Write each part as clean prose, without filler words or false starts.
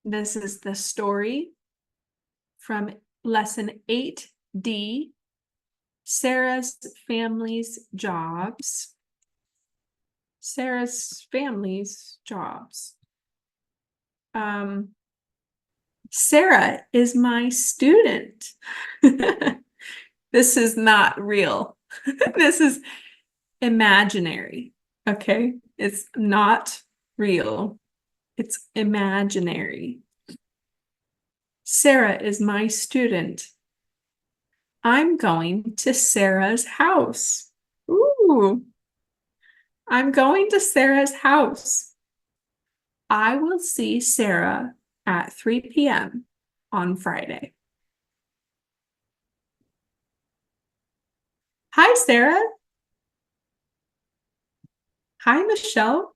This is the story from lesson 8D, Sarah's family's jobs. Sarah's family's jobs. Sara is my student. This is not real. This is imaginary. Okay, it's not real. It's imaginary. Sara is my student. I'm going to Sarah's house. Ooh, I'm going to Sarah's house. I will see Sara at 3 p.m. on Friday. Hi, Sara. Hi, Michelle.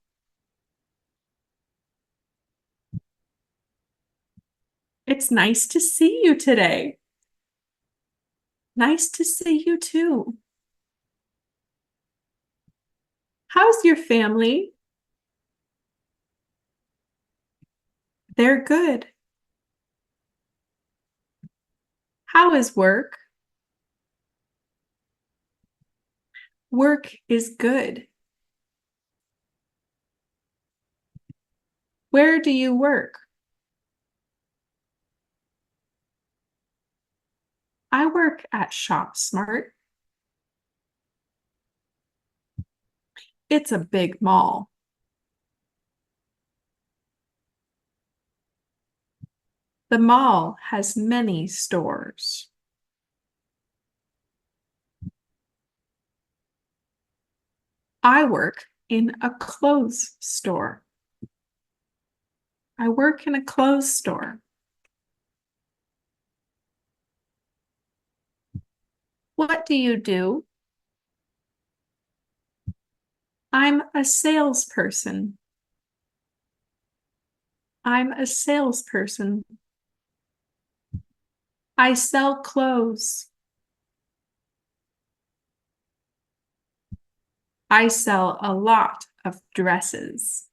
It's nice to see you today. Nice to see you too. How's your family? They're good. How is work? Work is good. Where do you work? I work at ShopSmart. It's a big mall. The mall has many stores. I work in a clothes store. I work in a clothes store. What do you do? I'm a salesperson. I'm a salesperson. I sell clothes. I sell a lot of dresses.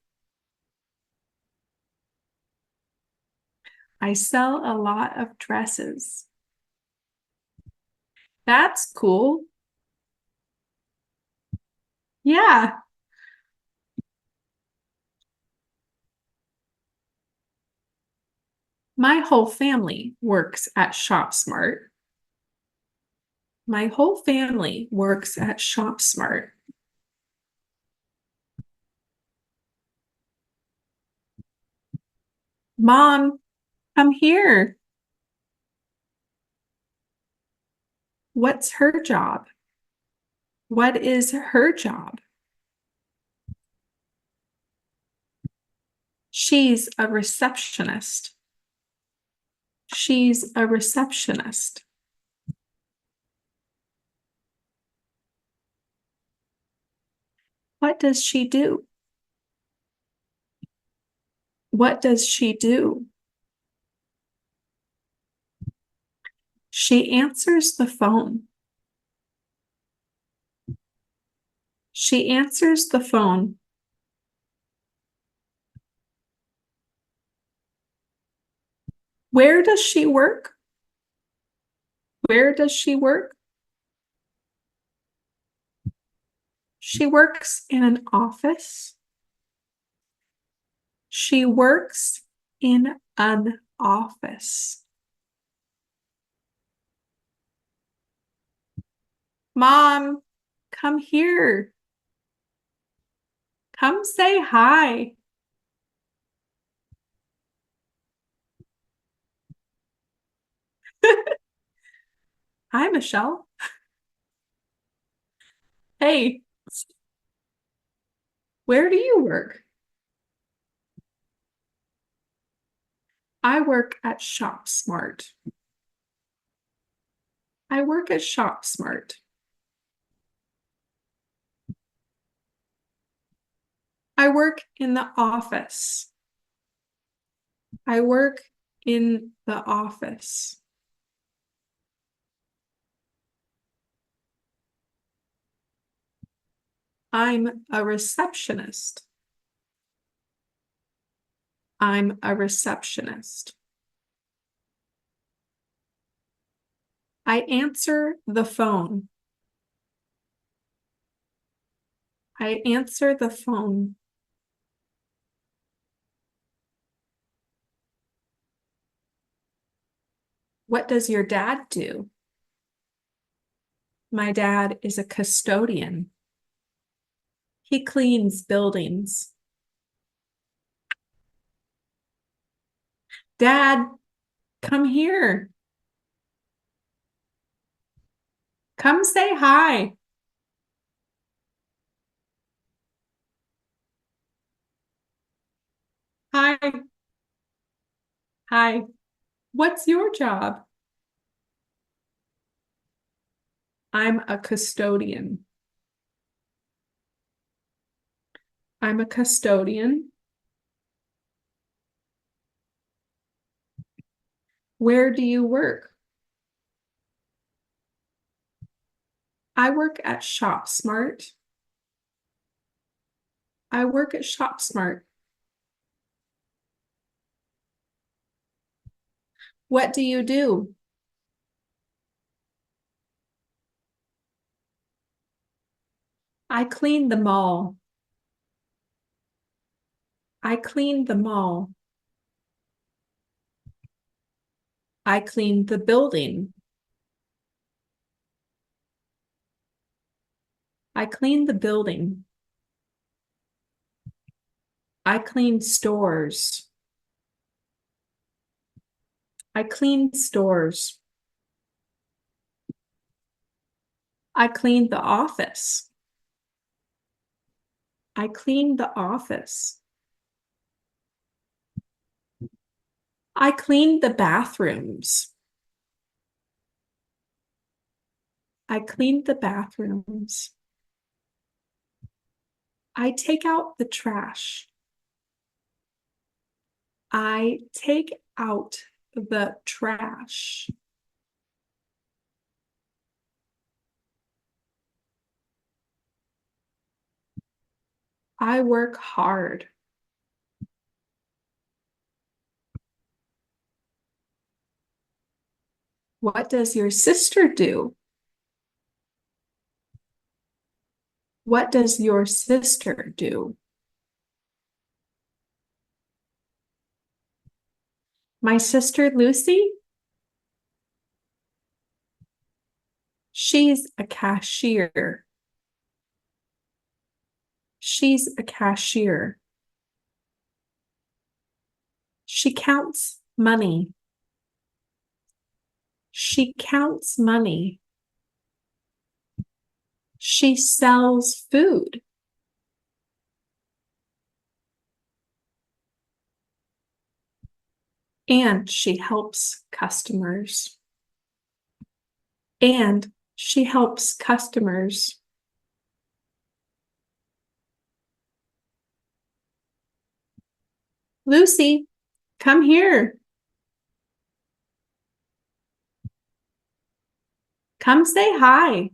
I sell a lot of dresses. That's cool. Yeah. My whole family works at ShopSmart. My whole family works at ShopSmart. Mom, come here. What's her job? What is her job? She's a receptionist. She's a receptionist. What does she do? What does she do? She answers the phone. She answers the phone. Where does she work? Where does she work? She works in an office. She works in an office. Mom, come here. Come say hi. Hi, Michelle. Hey, where do you work? I work at ShopSmart. I work at ShopSmart. I work in the office. I work in the office. I'm a receptionist. I'm a receptionist. I answer the phone. I answer the phone. What does your dad do? My dad is a custodian. He cleans buildings. Dad, come here. Come say hi. Hi. Hi. What's your job? I'm a custodian. I'm a custodian. Where do you work? I work at ShopSmart. I work at ShopSmart. What do you do? I clean the mall. I clean the mall. I clean the building. I clean the building. I clean stores. I clean stores. I clean the office. I clean the office. I clean the bathrooms. I clean the bathrooms. I take out the trash. I take out the trash. I work hard. What does your sister do? What does your sister do? My sister Lucy? She's a cashier. She's a cashier. She counts money. She counts money. She sells food. And she helps customers. And she helps customers. Lucy, come here. Come say hi.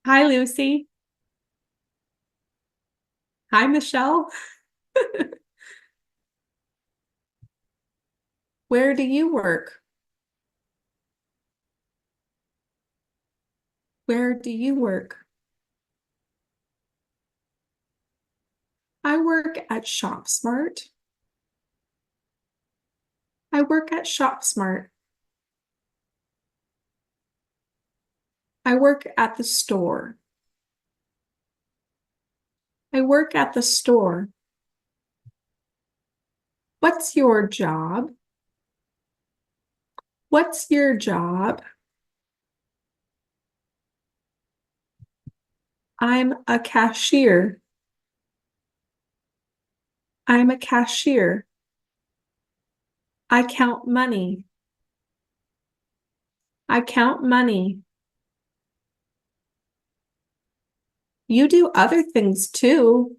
Hi, Lucy. Hi, Michelle. Where do you work? Where do you work? I work at ShopSmart. I work at ShopSmart. I work at the store. I work at the store. What's your job? What's your job? I'm a cashier. I'm a cashier. I count money. I count money. You do other things too.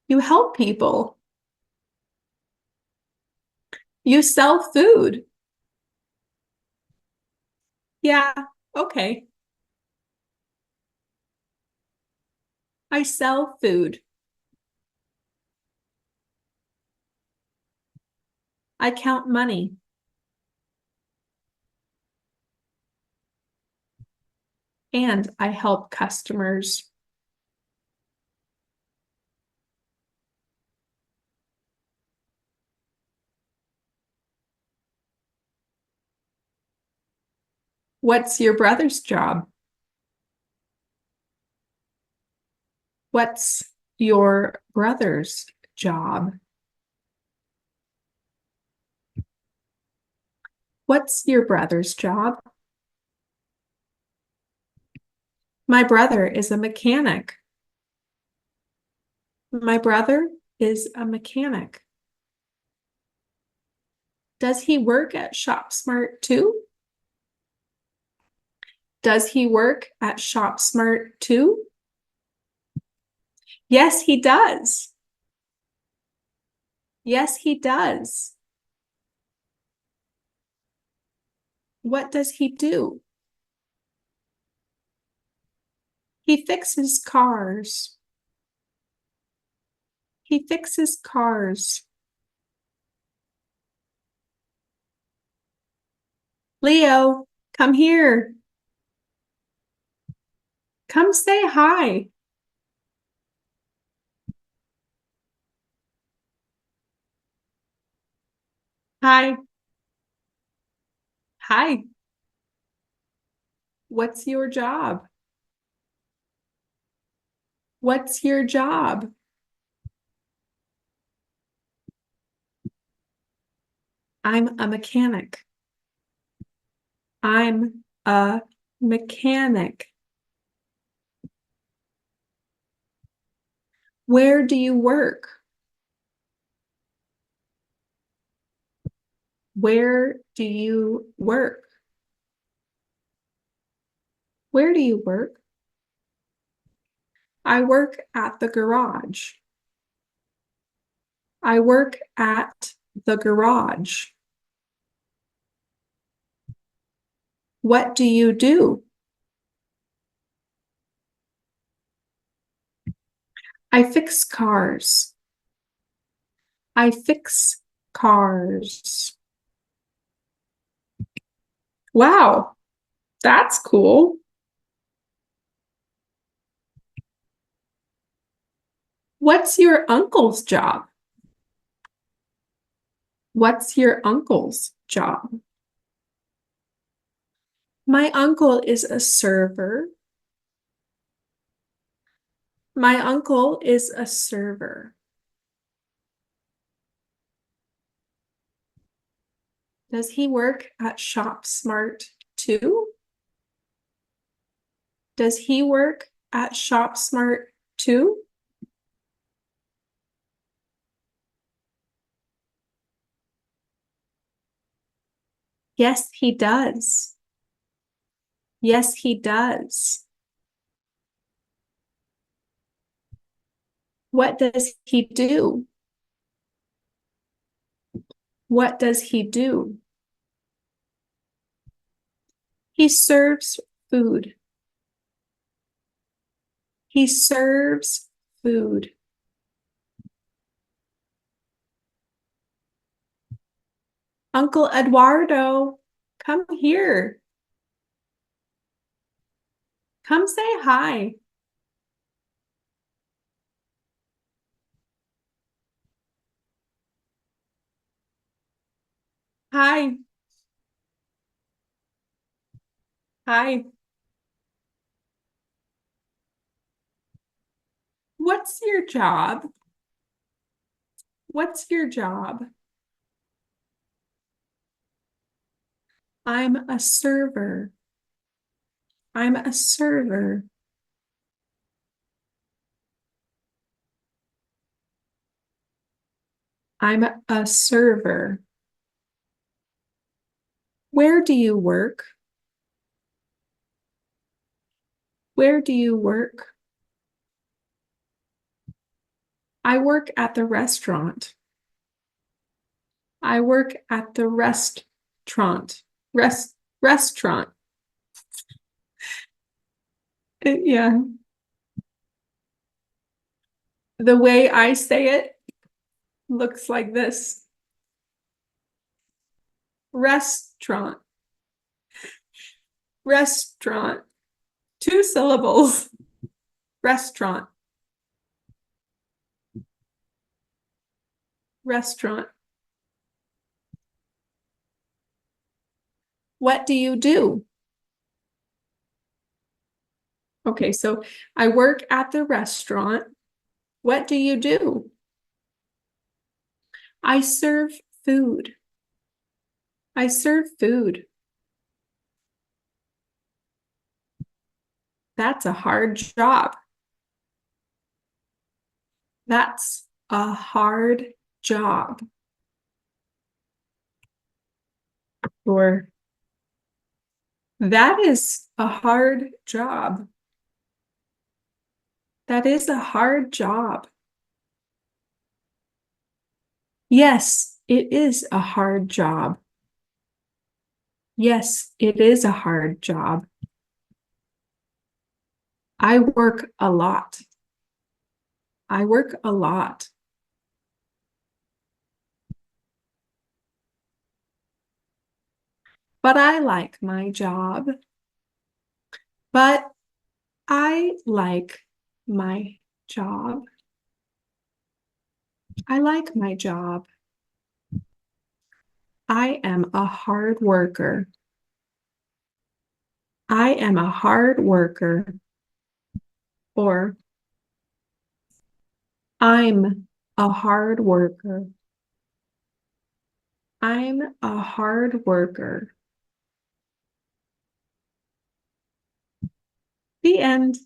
You help people. You sell food. Yeah, okay. I sell food. I count money. And I help customers. What's your brother's job? What's your brother's job? What's your brother's job? My brother is a mechanic. My brother is a mechanic. Does he work at ShopSmart too? Does he work at ShopSmart too? Yes, he does. Yes, he does. What does he do? He fixes cars. He fixes cars. Leo, come here. Come say hi. Hi. Hi. What's your job? What's your job? I'm a mechanic. I'm a mechanic. Where do you work? Where do you work? Where do you work? I work at the garage. I work at the garage. What do you do? I fix cars. I fix cars. Wow, that's cool. What's your uncle's job? What's your uncle's job? My uncle is a server. My uncle is a server. Does he work at ShopSmart too? Does he work at ShopSmart too? Yes, he does. Yes, he does. What does he do? What does he do? He serves food. He serves food. Uncle Eduardo, come here. Come say hi. Hi. Hi. What's your job? What's your job? I'm a server. I'm a server. I'm a server. Where do you work? Where do you work? I work at the restaurant. I work at the restaurant. Restaurant. Yeah. The way I say it looks like this. Restaurant. Restaurant. 2 syllables. Restaurant. Restaurant. What do you do? Okay, so I work at the restaurant. What do you do? I serve food. I serve food. That's a hard job. That's a hard job. Or that is a hard job. That is a hard job. Yes, it is a hard job. Yes, it is a hard job. I work a lot. I work a lot. But I like my job. But I like my job. I like my job. I am a hard worker. I am a hard worker. Or I'm a hard worker. I'm a hard worker. The end.